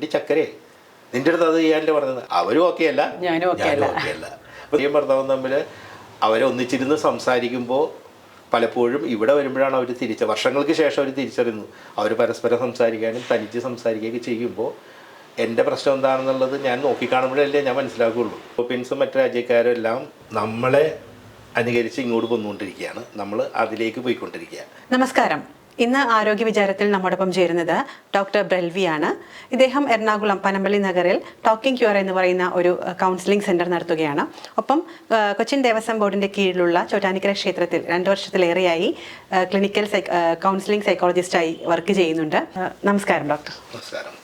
ചക്കരെ നിന്റെ അടുത്ത് അത് ചെയ്യാൻ്റെ പറഞ്ഞത് അവരും ഓക്കെ അല്ല ഞാനും ഓക്കെ അല്ല. അപ്പോൾ ഈ ഭർത്താവും തമ്മിൽ അവരെ ഒന്നിച്ചിരുന്ന് സംസാരിക്കുമ്പോൾ പലപ്പോഴും ഇവിടെ വരുമ്പോഴാണ് അവർ വർഷങ്ങൾക്ക് ശേഷം അവർ തിരിച്ചറിയുന്നു അവർ പരസ്പരം സംസാരിക്കാനും തനിച്ച് സംസാരിക്കുകയൊക്കെ ചെയ്യുമ്പോൾ എൻ്റെ പ്രശ്നം എന്താണെന്നുള്ളത് ഞാൻ നോക്കിക്കാണുമ്പോഴല്ലേ ഞാൻ മനസ്സിലാക്കുകയുള്ളൂ. യൂറോപ്യൻസും മറ്റു രാജ്യക്കാരും എല്ലാം നമ്മളെ അനുകരിച്ച് ഇങ്ങോട്ട് വന്നുകൊണ്ടിരിക്കുകയാണ്, നമ്മൾ അതിലേക്ക് പോയിക്കൊണ്ടിരിക്കുക. നമസ്കാരം. ഇന്ന് ആരോഗ്യ വിചാരത്തിൽ നമ്മോടൊപ്പം ചേരുന്നത് ഡോക്ടർ ബ്രെൽവിയാണ്. ഇദ്ദേഹം എറണാകുളം പനമ്പള്ളി നഗറിൽ ടോക്കിംഗ് ക്യൂർ എന്ന് പറയുന്ന ഒരു കൗൺസിലിംഗ് സെൻറ്റർ നടത്തുകയാണ്. ഒപ്പം കൊച്ചിൻ ദേവസ്വം ബോർഡിൻ്റെ കീഴിലുള്ള ചോറ്റാനിക്കര ക്ഷേത്രത്തിൽ 2 വർഷത്തിലേറെയായി ക്ലിനിക്കൽ കൗൺസിലിംഗ് സൈക്കോളജിസ്റ്റായി വർക്ക് ചെയ്യുന്നുണ്ട്. നമസ്കാരം ഡോക്ടർ. നമസ്കാരം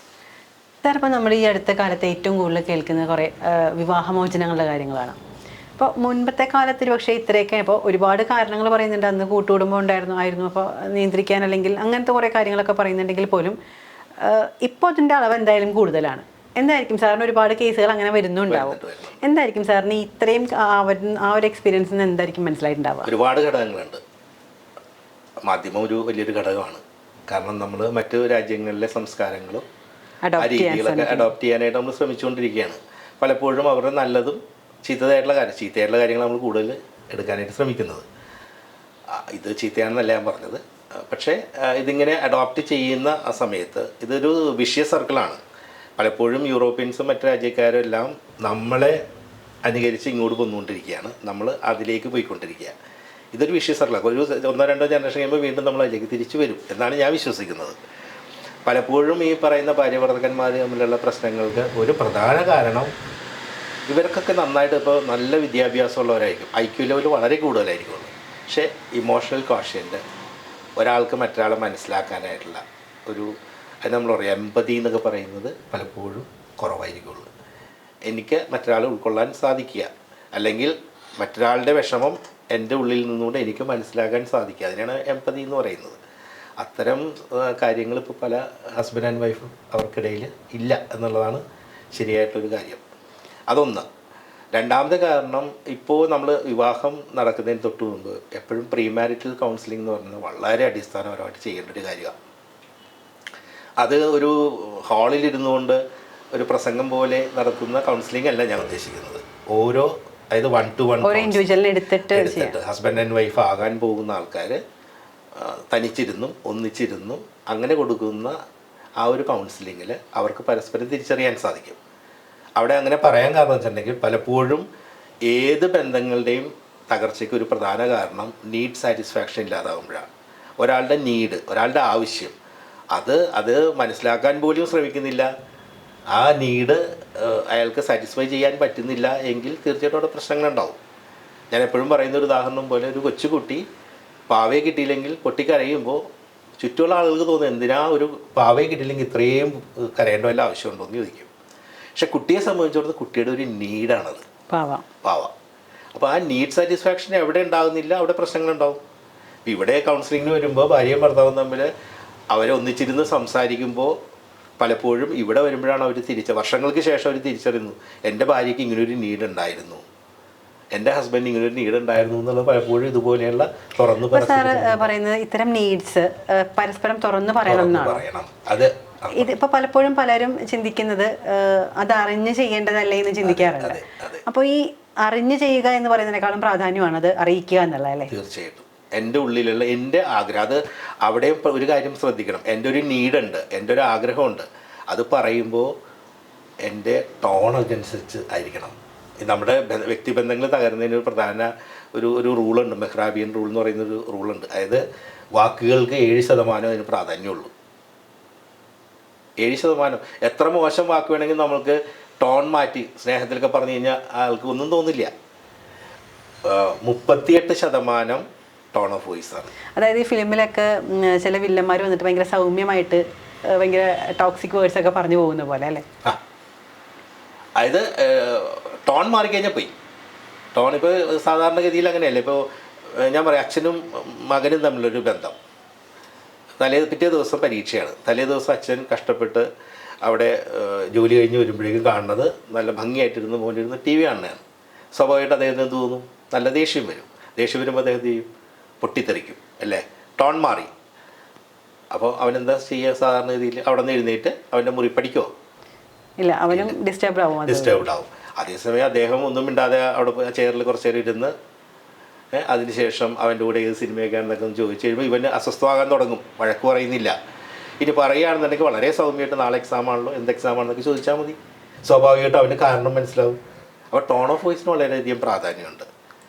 സാർ, ഇപ്പോൾ നമ്മൾ ഈ അടുത്ത കാലത്ത് ഏറ്റവും കൂടുതൽ കേൾക്കുന്ന കുറേ വിവാഹമോചനങ്ങളുടെ കാര്യങ്ങളാണ്. അപ്പോൾ മുൻപത്തെ കാലത്തിൽ പക്ഷേ ഇത്രയൊക്കെ ഇപ്പോൾ ഒരുപാട് കാരണങ്ങൾ പറയുന്നുണ്ട്. അന്ന് കൂട്ടുകുടുംബം ആയിരുന്നു, അപ്പോൾ നിയന്ത്രിക്കാൻ അല്ലെങ്കിൽ അങ്ങനത്തെ കുറേ കാര്യങ്ങളൊക്കെ പറയുന്നുണ്ടെങ്കിൽ പോലും ഇപ്പോൾ അതിൻ്റെ അളവ് എന്തായാലും കൂടുതലാണ്. എന്തായിരിക്കും സാറിന് ഒരുപാട് കേസുകൾ അങ്ങനെ വരുന്നുണ്ടാവും. എന്തായിരിക്കും സാറിന് ഇത്രയും ആ ഒരു എക്സ്പീരിയൻസിൽ നിന്ന് എന്തായിരിക്കും മനസ്സിലായിട്ടുണ്ടാവുക? ഒരുപാട് ഘടകങ്ങളുണ്ട്. മാധ്യമം ഒരു വലിയൊരു ഘടകമാണ്. കാരണം നമ്മൾ മറ്റു രാജ്യങ്ങളിലെ സംസ്കാരങ്ങളും ആ രീതികളൊക്കെ അഡോപ്റ്റ് ചെയ്യാനായിട്ട് നമ്മൾ ശ്രമിച്ചുകൊണ്ടിരിക്കുകയാണ്. പലപ്പോഴും അവരുടെ നല്ലതും ചീത്തയായിട്ടുള്ള കാര്യങ്ങൾ നമ്മൾ കൂടുതൽ എടുക്കാനായിട്ട് ശ്രമിക്കുന്നത്. ഇത് ചീത്തയാണെന്നല്ല ഞാൻ പറഞ്ഞത്. പക്ഷേ ഇതിങ്ങനെ അഡോപ്റ്റ് ചെയ്യുന്ന ആ സമയത്ത് ഇതൊരു വിഷ്യസ് സർക്കിളാണ്. പലപ്പോഴും യൂറോപ്യൻസും മറ്റു രാജ്യക്കാരും എല്ലാം നമ്മളെ അനുകരിച്ച് ഇങ്ങോട്ട് വന്നുകൊണ്ടിരിക്കുകയാണ്, നമ്മൾ അതിലേക്ക് പോയിക്കൊണ്ടിരിക്കുക. ഇതൊരു വിഷ്യസ് സർക്കിളാണ്. ഒരു 1-2 ജനറേഷൻ കഴിയുമ്പോൾ വീണ്ടും നമ്മൾ അതിലേക്ക് തിരിച്ചു വരും എന്നാണ് ഞാൻ വിശ്വസിക്കുന്നത്. പലപ്പോഴും ഈ പറയുന്ന ഭാര്യഭർത്താക്കന്മാർ തമ്മിലുള്ള പ്രശ്നങ്ങൾക്ക് ഒരു പ്രധാന കാരണം ഇവർക്കൊക്കെ നന്നായിട്ട് ഇപ്പോൾ നല്ല വിദ്യാഭ്യാസമുള്ളവരായിരിക്കും, IQ ലെവൽ വളരെ കൂടുതലായിരിക്കുള്ളൂ. പക്ഷേ ഇമോഷണൽ കോഷ്യൻ്റ് ഒരാൾക്ക് മറ്റൊരാളെ മനസ്സിലാക്കാനായിട്ടുള്ള അത് നമ്മൾ പറയും എമ്പതി എന്നൊക്കെ പറയുന്നത് പലപ്പോഴും കുറവായിരിക്കുള്ളൂ. എനിക്ക് മറ്റൊരാളെ ഉൾക്കൊള്ളാൻ സാധിക്കുക, അല്ലെങ്കിൽ മറ്റൊരാളുടെ വിഷമം എൻ്റെ ഉള്ളിൽ നിന്നുകൊണ്ട് എനിക്ക് മനസ്സിലാക്കാൻ സാധിക്കുക, അതിനാണ് എമ്പതി എന്ന് പറയുന്നത്. അത്തരം കാര്യങ്ങൾ ഇപ്പോൾ പല ഹസ്ബൻഡ് ആൻഡ് വൈഫും അവർക്കിടയിൽ ഇല്ല എന്നുള്ളതാണ് ശരിയായിട്ടൊരു കാര്യം. അതൊന്ന്. രണ്ടാമത്തെ കാരണം, ഇപ്പോൾ നമ്മൾ വിവാഹം നടക്കുന്നതിന് തൊട്ട് മുമ്പ് എപ്പോഴും പ്രീ മാരിറ്റൽ കൗൺസിലിംഗ് എന്ന് പറയുന്നത് വളരെ അടിസ്ഥാനപരമായിട്ട് ചെയ്യേണ്ട ഒരു കാര്യമാണ്. അത് ഒരു ഹാളിലിരുന്നുകൊണ്ട് ഒരു പ്രസംഗം പോലെ നടത്തുന്ന കൗൺസിലിംഗ് അല്ല ഞാൻ ഉദ്ദേശിക്കുന്നത്. അതായത് 1-to-1 എടുത്തിട്ട് ഹസ്ബൻഡ് ആൻഡ് വൈഫ് ആകാൻ പോകുന്ന ആൾക്കാർ തനിച്ചിരുന്നും ഒന്നിച്ചിരുന്നും അങ്ങനെ കൊടുക്കുന്ന ആ ഒരു കൗൺസിലിങ്ങിൽ അവർക്ക് പരസ്പരം തിരിച്ചറിയാൻ സാധിക്കും. അവിടെ അങ്ങനെ പറയാൻ കാരണം വെച്ചിട്ടുണ്ടെങ്കിൽ പലപ്പോഴും ഏത് ബന്ധങ്ങളുടെയും തകർച്ചയ്ക്ക് ഒരു പ്രധാന കാരണം നീഡ് സാറ്റിസ്ഫാക്ഷൻ ഇല്ലാതാകുമ്പോഴാണ്. ഒരാളുടെ നീഡ്, ഒരാളുടെ ആവശ്യം അത് മനസ്സിലാക്കാൻ പോലും ശ്രമിക്കുന്നില്ല, ആ നീഡ് അയാൾക്ക് സാറ്റിസ്ഫൈ ചെയ്യാൻ പറ്റുന്നില്ല എങ്കിൽ തീർച്ചയായിട്ടും അവിടെ പ്രശ്നങ്ങളുണ്ടാവും. ഞാൻ എപ്പോഴും പറയുന്ന ഒരു ഉദാഹരണം പോലെ, ഒരു കൊച്ചുകുട്ടി പാവയെ കിട്ടിയില്ലെങ്കിൽ പൊട്ടിക്കരയുമ്പോൾ ചുറ്റുമുള്ള ആളുകൾക്ക് തോന്നും എന്തിനാ ഒരു പാവയെ കിട്ടിയില്ലെങ്കിൽ ഇത്രയും കരയേണ്ട വല്ല ആവശ്യമുണ്ടോ എന്ന് ചോദിക്കും. പക്ഷെ കുട്ടിയെ സംബന്ധിച്ചിടത്തോളം കുട്ടിയുടെ ഒരു നീഡാണത്, പാവ. അപ്പോൾ ആ നീഡ് സാറ്റിസ്ഫാക്ഷൻ എവിടെ ഉണ്ടാകുന്നില്ല അവിടെ പ്രശ്നങ്ങളുണ്ടാവും. ഇവിടെ കൗൺസിലിങ്ങിന് വരുമ്പോൾ ഭാര്യയും ഭർത്താവും തമ്മിൽ അവരെ ഒന്നിച്ചിരുന്ന് സംസാരിക്കുമ്പോൾ പലപ്പോഴും ഇവിടെ വരുമ്പോഴാണ് അവർ വർഷങ്ങൾക്ക് ശേഷം അവർ തിരിച്ചറിയുന്നു എൻ്റെ ഭാര്യയ്ക്ക് ഇങ്ങനൊരു നീഡ് ഉണ്ടായിരുന്നു, എൻ്റെ ഹസ്ബൻഡ് ഇങ്ങനൊരു നീഡ് ഉണ്ടായിരുന്നു എന്നുള്ളത് പലപ്പോഴും ഇതുപോലെയുള്ള തുറന്നു പറയുന്നത് ഇത്തരം നീഡ്സ് പരസ്പരം തുറന്നു പറയണം. അത് ഇതിപ്പോൾ പലപ്പോഴും പലരും ചിന്തിക്കുന്നത് അത് അറിഞ്ഞ് ചെയ്യേണ്ടതല്ലേ എന്ന് ചിന്തിക്കാറുണ്ട്. അപ്പോൾ ഈ അറിഞ്ഞ് ചെയ്യുക എന്ന് പറയുന്നതിനേക്കാളും പ്രാധാന്യമാണ് അത് അറിയിക്കുക എന്നുള്ളതല്ലേ? തീർച്ചയായിട്ടും. എൻ്റെ ഉള്ളിലുള്ള എൻ്റെ ആഗ്രഹം, അത് അവിടെ ഒരു കാര്യം ശ്രദ്ധിക്കണം. എൻ്റെ ഒരു നീഡുണ്ട്, എൻ്റെ ഒരു ആഗ്രഹമുണ്ട്, അത് പറയുമ്പോൾ എൻ്റെ ടോൺ അതനുസരിച്ച് ആയിരിക്കണം. നമ്മുടെ വ്യക്തിബന്ധങ്ങൾ തകരുന്നതിന് ഒരു പ്രധാന ഒരു റൂളുണ്ട്, മെഹ്റാബിയൻ റൂൾ എന്ന് പറയുന്നൊരു റൂളുണ്ട്. അതായത് വാക്കുകൾക്ക് 7% അതിന് പ്രാധാന്യമുള്ളൂ. 7%. എത്ര മോശം വാക്ക് വേണമെങ്കിൽ നമ്മൾക്ക് ടോൺ മാറ്റി സ്നേഹത്തിലൊക്കെ പറഞ്ഞു കഴിഞ്ഞാൽ ആൾക്ക് ഒന്നും തോന്നില്ല. 38% ടോൺ ഓഫ് വോയിസ് ആണ്. അതായത് ഈ ഫിലിമിലൊക്കെ ചില വില്ലന്മാർ വന്നിട്ട് ഭയങ്കര സൗമ്യമായിട്ട് ഭയങ്കര ടോക്സിക് വേർഡ്സ് ഒക്കെ പറഞ്ഞു പോകുന്ന പോലെ അല്ലേ? അതായത് ടോൺ മാറിക്കഴിഞ്ഞാൽ പോയി. ടോൺ ഇപ്പോൾ സാധാരണഗതിയിൽ അങ്ങനെയല്ലേ. ഇപ്പോൾ ഞാൻ പറയാം, അച്ഛനും മകനും തമ്മിലൊരു ബന്ധം. പിറ്റേ ദിവസം പരീക്ഷയാണ്. തലേ ദിവസം അച്ഛൻ കഷ്ടപ്പെട്ട് അവിടെ ജോലി കഴിഞ്ഞ് വരുമ്പോഴേക്കും കാണുന്നത് നല്ല ഭംഗിയായിട്ടിരുന്ന് മോനിരുന്ന് TV കാണുന്നതാണ്. സ്വാഭാവികമായിട്ട് അദ്ദേഹത്തിന് എന്ത് തോന്നും? നല്ല ദേഷ്യം വരും. ദേഷ്യം വരുമ്പോൾ അദ്ദേഹം ചെയ്യും, പൊട്ടിത്തെറിക്കും അല്ലേ? ടോൺ മാറി. അപ്പോൾ അവനെന്താ ചെയ്യുക? സാധാരണ രീതിയിൽ അവിടെ നിന്ന് എഴുന്നേറ്റ് അവൻ്റെ മുറി പഠിക്കുമോ? ഇല്ല, അവനും ഡിസ്റ്റർബ്ഡ് ആവും. അതേസമയം അദ്ദേഹം ഒന്നും മിണ്ടാതെ അവിടെ ചെയറിൽ കുറച്ച് നേരം ഇരുന്ന് അതിനുശേഷം അവൻ്റെ കൂടെ ഏത് സിനിമയൊക്കെയാണെന്നൊക്കെ ഒന്ന് ചോദിച്ചു കഴിയുമ്പോൾ ഇവന് അസ്വസ്ഥമാകാൻ തുടങ്ങും. വഴക്ക് പറയുന്നില്ല. ഇനി പറയുകയാണെന്നുണ്ടെങ്കിൽ വളരെ സൗമ്യമായിട്ട് നാളെ എക്സാം ആണല്ലോ, എന്ത് എക്സാം ആണെന്നൊക്കെ ചോദിച്ചാൽ മതി. സ്വാഭാവികമായിട്ടും അവന് കാരണം മനസ്സിലാവും. അപ്പോൾ ടോൺ ഓഫ് വോയിസിന് വളരെയധികം പ്രാധാന്യമുണ്ട്.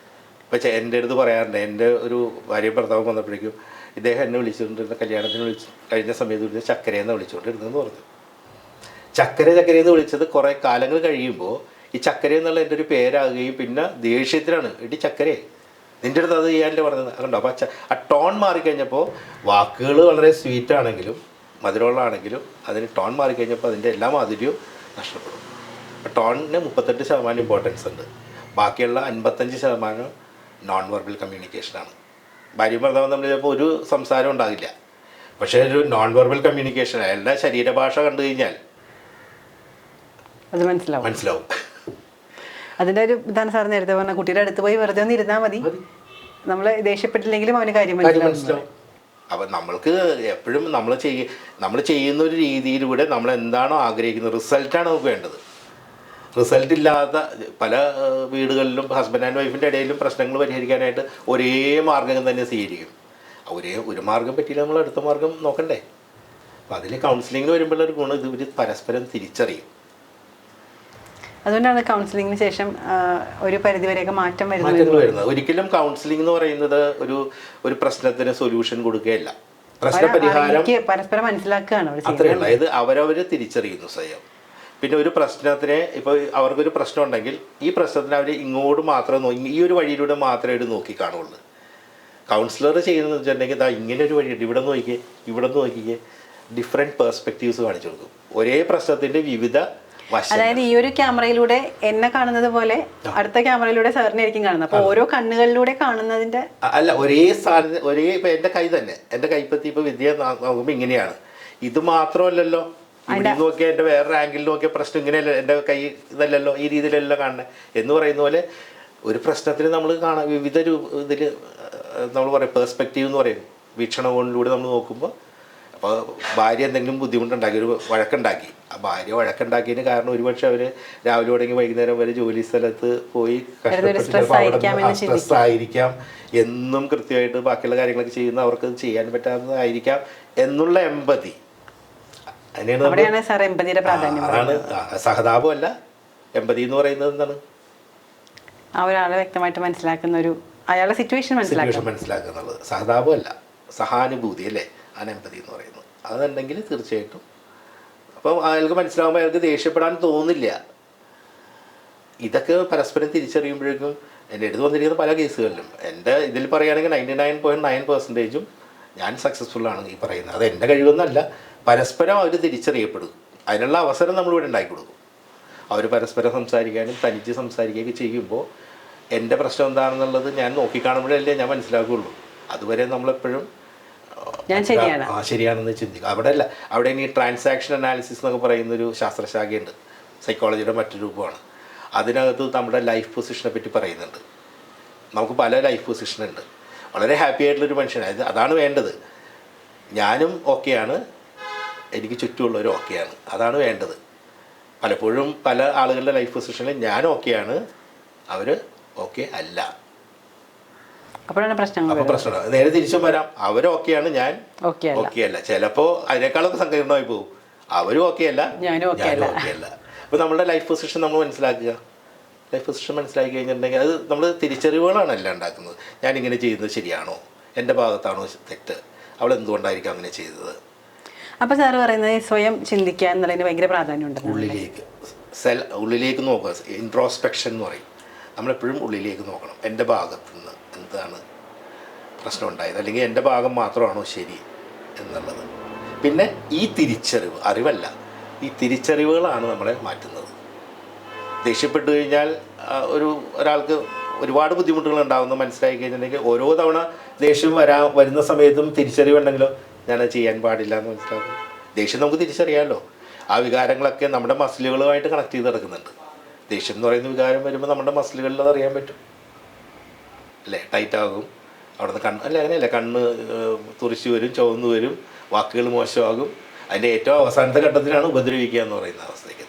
ഇപ്പോൾ എൻ്റെ അടുത്ത് പറയാറുണ്ട്, എൻ്റെ ഒരു ഭാര്യ ഭർത്താവ് വന്നപ്പോഴേക്കും ഇദ്ദേഹം എന്നെ വിളിച്ചുകൊണ്ടിരുന്ന കല്യാണത്തിന് കഴിഞ്ഞ സമയത്ത് വിളിച്ച് ചക്കരയെന്ന് വിളിച്ചുകൊണ്ടിരുന്നതെന്ന് പറഞ്ഞു. ചക്കരയെന്ന് വിളിച്ചത് കുറേ കാലങ്ങൾ കഴിയുമ്പോൾ ഈ ചക്കര എന്നുള്ള എൻ്റെ ഒരു പേരാകുകയും പിന്നെ ദേഷ്യത്തിലാണ് എടി ചക്കരയെ നിൻ്റെ അടുത്ത് അത് ചെയ്യാനല്ലേ പറഞ്ഞത് കണ്ടോ. അപ്പോൾ ആ ടോൺ മാറിക്കഴിഞ്ഞപ്പോൾ വാക്കുകൾ വളരെ സ്വീറ്റാണെങ്കിലും മധുരമുള്ളതാണെങ്കിലും അതിന് ടോൺ മാറിക്കഴിഞ്ഞപ്പോൾ അതിൻ്റെ എല്ലാ മാധുര്യവും നഷ്ടപ്പെടും. അപ്പോൾ ടോണിന് 38% ഇമ്പോർട്ടൻസ് ഉണ്ട്. ബാക്കിയുള്ള 55% നോൺ വെർബൽ കമ്മ്യൂണിക്കേഷനാണ്. ഭാര്യ ഭർത്താവ് തമ്മിൽ ചിലപ്പോൾ ഒരു സംസാരം ഉണ്ടാകില്ല, പക്ഷേ ഒരു നോൺ വെർബൽ കമ്മ്യൂണിക്കേഷൻ അയാളുടെ ശരീരഭാഷ കണ്ടു കഴിഞ്ഞാൽ അത് മനസ്സിലാവും. അതിൻ്റെ ഒരു ഇതാണ് സാർ നേരത്തെ പറഞ്ഞ, കുട്ടിയുടെ അടുത്ത് പോയി വെറുതെ ഒന്ന് ഇരുന്നാൽ മതി, നമ്മൾ ദേഷ്യപ്പെട്ടില്ലെങ്കിലും അവന് കാര്യം മനസ്സിലാവും. അപ്പം നമ്മൾക്ക് എപ്പോഴും നമ്മൾ ചെയ്യുന്ന ഒരു രീതിയിലൂടെ നമ്മൾ എന്താണോ ആഗ്രഹിക്കുന്നത് റിസൾട്ടാണ് നമുക്ക് വേണ്ടത്. റിസൾട്ട് ഇല്ലാത്ത പല വീടുകളിലും ഹസ്ബൻഡ് ആൻഡ് വൈഫിൻ്റെ ഇടയിലും പ്രശ്നങ്ങൾ പരിഹരിക്കാനായിട്ട് ഒരേ മാർഗ്ഗം തന്നെ സ്വീകരിക്കും. ഒരു മാർഗ്ഗം പറ്റിയില്ല, നമ്മൾ അടുത്ത മാർഗ്ഗം നോക്കണ്ടേ. അപ്പം അതിൽ കൗൺസിലിങ്ങിന് വരുമ്പോഴുള്ള ഒരു ഗുണം ഇവർ പരസ്പരം തിരിച്ചറിയും. അതുകൊണ്ടാണ് കൗൺസിലിങ്ങിന് ശേഷം ഒരു പരിധിവരെയൊക്കെ മാറ്റം വരുന്നത്. ഒരിക്കലും കൗൺസിലിംഗ് എന്ന് പറയുന്നത് ഒരു പ്രശ്നത്തിന് സൊല്യൂഷൻ കൊടുക്കുകയല്ല, പ്രശ്ന പരിഹാരം പരസ്പരം മനസ്സിലാക്കുകയാണ്. അത്രയേ ഉള്ളൂ. അതായത് അവരവർ തിരിച്ചറിയുന്നു സ്വയം. പിന്നെ ഒരു പ്രശ്നത്തിനെ ഇപ്പോൾ അവർക്കൊരു പ്രശ്നം ഉണ്ടെങ്കിൽ ഈ പ്രശ്നത്തിന് അവർ ഇങ്ങോട്ട് മാത്രം ഈ ഒരു വഴിയിലൂടെ മാത്രമേ ഇത് നോക്കി കാണുള്ളൂ. കൗൺസിലർ ചെയ്യുന്നതെന്ന് വെച്ചിട്ടുണ്ടെങ്കിൽ ഇതാ ഇങ്ങനെ ഒരു വഴിയുണ്ട്, ഇവിടെ നോക്കിക്കേ ഡിഫറെൻറ്റ് പേഴ്സ്പെക്റ്റീവ്സ് കാണിച്ചു കൊടുക്കും. ഒരേ പ്രശ്നത്തിൻ്റെ വിവിധ. അതായത് ഈ ഒരു ക്യാമറയിലൂടെ എന്നെ കാണുന്നത് പോലെ അടുത്ത ക്യാമറയിലൂടെ സാറിനെ ആയിരിക്കും കാണുന്നത്. അപ്പോൾ ഓരോ കണ്ണുകളിലൂടെ കാണുന്നതിന്റെ അല്ല, ഒരേ ഇപ്പൊ എൻ്റെ കൈ തന്നെ, എൻ്റെ കൈപ്പത്തി ഇപ്പൊ വിദ്യ നോക്കുമ്പോൾ ഇങ്ങനെയാണ്. ഇത് മാത്രമല്ലല്ലോ, ഇവിടെ നോക്കിയാൽ എൻ്റെ വേറൊരു ആംഗിളിൽ നോക്കിയ പ്രശ്നം ഇങ്ങനെയല്ല, എൻ്റെ കൈ ഇതല്ലല്ലോ, ഈ രീതിയിലല്ലോ കാണുന്നത് എന്ന് പറയുന്ന പോലെ ഒരു പ്രശ്നത്തിന് നമ്മൾ വിവിധ ഇതിൽ നമ്മൾ പറയും പേഴ്സ്പെക്റ്റീവ് എന്ന് പറയും, വീക്ഷണകോണിലൂടെ നമ്മൾ നോക്കുമ്പോൾ. അപ്പോൾ ഭാര്യ എന്തെങ്കിലും ബുദ്ധിമുട്ടുണ്ടാക്കി, ഒരു വഴക്കുണ്ടാക്കി, ആ ഭാര്യ വഴക്കുണ്ടാക്കിയതിന് കാരണം ഒരുപക്ഷെ അവർ രാവിലെ തുടങ്ങി വൈകുന്നേരം വരെ ജോലി സ്ഥലത്ത് പോയി സ്ട്രെസ്സായിരിക്കാം, എന്നും കൃത്യമായിട്ട് ബാക്കിയുള്ള കാര്യങ്ങളൊക്കെ ചെയ്യുന്ന അവർക്ക് ചെയ്യാൻ പറ്റാത്തതായിരിക്കാം എന്നുള്ള എമ്പതി. അതാണ് സഹതാപമല്ല, എമ്പതി എന്ന് പറയുന്നത് എന്താണ്? ഒരാളെ വ്യക്തമായിട്ട് മനസ്സിലാക്കുന്ന ഒരു അയാളുടെ സിറ്റുവേഷൻ മനസ്സിലാക്കുന്നുള്ളത്. സഹതാപമല്ല, സഹാനുഭൂതി അല്ലേ, ആണ് എമ്പതി എന്ന് പറയുന്നത്. അതുണ്ടെങ്കിൽ തീർച്ചയായിട്ടും അപ്പം അയാൾക്ക് മനസ്സിലാകുമ്പോൾ അയാൾക്ക് ദേഷ്യപ്പെടാൻ തോന്നില്ല. ഇതൊക്കെ പരസ്പരം തിരിച്ചറിയുമ്പോഴേക്കും എൻ്റെ അടുത്ത് വന്നിരിക്കുന്ന പല കേസുകളിലും എൻ്റെ ഇതിൽ പറയുകയാണെങ്കിൽ 99.9% ഞാൻ സക്സസ്ഫുള്ളാണ് ഈ പറയുന്നത്. അത് എൻ്റെ കഴിവൊന്നുമല്ല, പരസ്പരം അവർ തിരിച്ചറിയപ്പെടും. അതിനുള്ള അവസരം നമ്മളിവിടെ ഉണ്ടാക്കി കൊടുക്കും. അവർ പരസ്പരം സംസാരിക്കാനും തനിച്ച് സംസാരിക്കുകയൊക്കെ ചെയ്യുമ്പോൾ എൻ്റെ പ്രശ്നം എന്താണെന്നുള്ളത് ഞാൻ നോക്കിക്കാണുമ്പോഴല്ലേ ഞാൻ മനസ്സിലാക്കുകയുള്ളൂ. അതുവരെ നമ്മളെപ്പോഴും ശരിയാണെന്ന് ചിന്തിക്കുക. അവിടെ ഇനി ട്രാൻസാക്ഷൻ അനാലിസിസ് എന്നൊക്കെ പറയുന്നൊരു ശാസ്ത്രശാഖയുണ്ട്, സൈക്കോളജിയുടെ മറ്റൊരു രൂപമാണ്. അതിനകത്ത് നമ്മുടെ ലൈഫ് പൊസിഷനെ പറ്റി പറയുന്നുണ്ട്. നമുക്ക് പല ലൈഫ് പൊസിഷനുണ്ട്. വളരെ ഹാപ്പി ആയിട്ടുള്ളൊരു മനുഷ്യനായത് അതാണ് വേണ്ടത്. ഞാനും ഓക്കെയാണ്, എനിക്ക് ചുറ്റുമുള്ളവരും ഓക്കെയാണ്, അതാണ് വേണ്ടത്. പലപ്പോഴും പല ആളുകളുടെ ലൈഫ് പൊസിഷനിൽ ഞാൻ ഓക്കെയാണ്, അവർ ഓക്കെ അല്ല. അപ്പോൾ പ്രശ്നമാണ്. നേരെ തിരിച്ചും വരാം, അവർ ഓക്കെയാണ്, ഞാൻ ഓക്കെ അല്ല. ചിലപ്പോൾ അതിനേക്കാളൊക്കെ സങ്കീർണമായി പോകും. അവരും ഓക്കെ അല്ല, ഞാനും ഓക്കെ അല്ല. അപ്പോൾ നമ്മളുടെ ലൈഫ് പൊസിഷൻ നമ്മൾ മനസ്സിലാക്കുക. ലൈഫ് പൊസിഷൻ മനസ്സിലാക്കി കഴിഞ്ഞിട്ടുണ്ടെങ്കിൽ അത് നമ്മൾ തിരിച്ചറിവുകളാണ് എല്ലാം ഉണ്ടാക്കുന്നത്. ഞാനിങ്ങനെ ചെയ്യുന്നത് ശരിയാണോ, എൻ്റെ ഭാഗത്താണോ തെറ്റ്, അവൾ എന്തുകൊണ്ടായിരിക്കും അങ്ങനെ ചെയ്തത്. അപ്പോൾ സാറ് പറയുന്നത് സ്വയം ചിന്തിക്കുക എന്നുള്ളതിന് ഭയങ്കര പ്രാധാന്യമുണ്ട്. ഉള്ളിലേക്ക് നോക്കുക, ഇൻട്രോസ്പെക്ഷൻ എന്ന് പറയും. നമ്മളെപ്പോഴും ഉള്ളിലേക്ക് നോക്കണം. എൻ്റെ ഭാഗത്തു നിന്ന് എന്താണ് പ്രശ്നം ഉണ്ടായത്, അല്ലെങ്കിൽ എൻ്റെ ഭാഗം മാത്രമാണോ ശരി എന്നുള്ളത്. പിന്നെ ഈ തിരിച്ചറിവ്, അറിവല്ല, ഈ തിരിച്ചറിവുകളാണ് നമ്മളെ മാറ്റുന്നത്. ദേഷ്യപ്പെട്ടു കഴിഞ്ഞാൽ ഒരാൾക്ക് ഒരുപാട് ബുദ്ധിമുട്ടുകൾ ഉണ്ടാകുന്നു മനസ്സിലാക്കി കഴിഞ്ഞിട്ടുണ്ടെങ്കിൽ ഓരോ തവണ ദേഷ്യം വരുന്ന സമയത്തും തിരിച്ചറിവുണ്ടെങ്കിലോ ഞാനത് ചെയ്യാൻ പാടില്ല എന്ന് മനസ്സിലാക്കും. ദേഷ്യം നമുക്ക് തിരിച്ചറിയാമല്ലോ. ആ വികാരങ്ങളൊക്കെ നമ്മുടെ മസിലുകളുമായിട്ട് കണക്ട് ചെയ്ത് കിടക്കുന്നുണ്ട്. ദേഷ്യം എന്ന് പറയുന്ന വികാരം വരുമ്പോൾ നമ്മുടെ മസിലുകളിൽ അത് അറിയാൻ പറ്റും അല്ലേ, ടൈറ്റ് ആകും. അവിടുന്ന് അങ്ങനെയല്ലേ, കണ്ണ് തുറിച്ചു വരും, ചുവന്നു വരും, വാക്കുകൾ മോശമാകും. അതിൻ്റെ ഏറ്റവും അവസാനത്തെ ഘട്ടത്തിലാണ് ഉപദ്രവിക്കുക എന്ന് പറയുന്ന അവസ്ഥയ്ക്ക്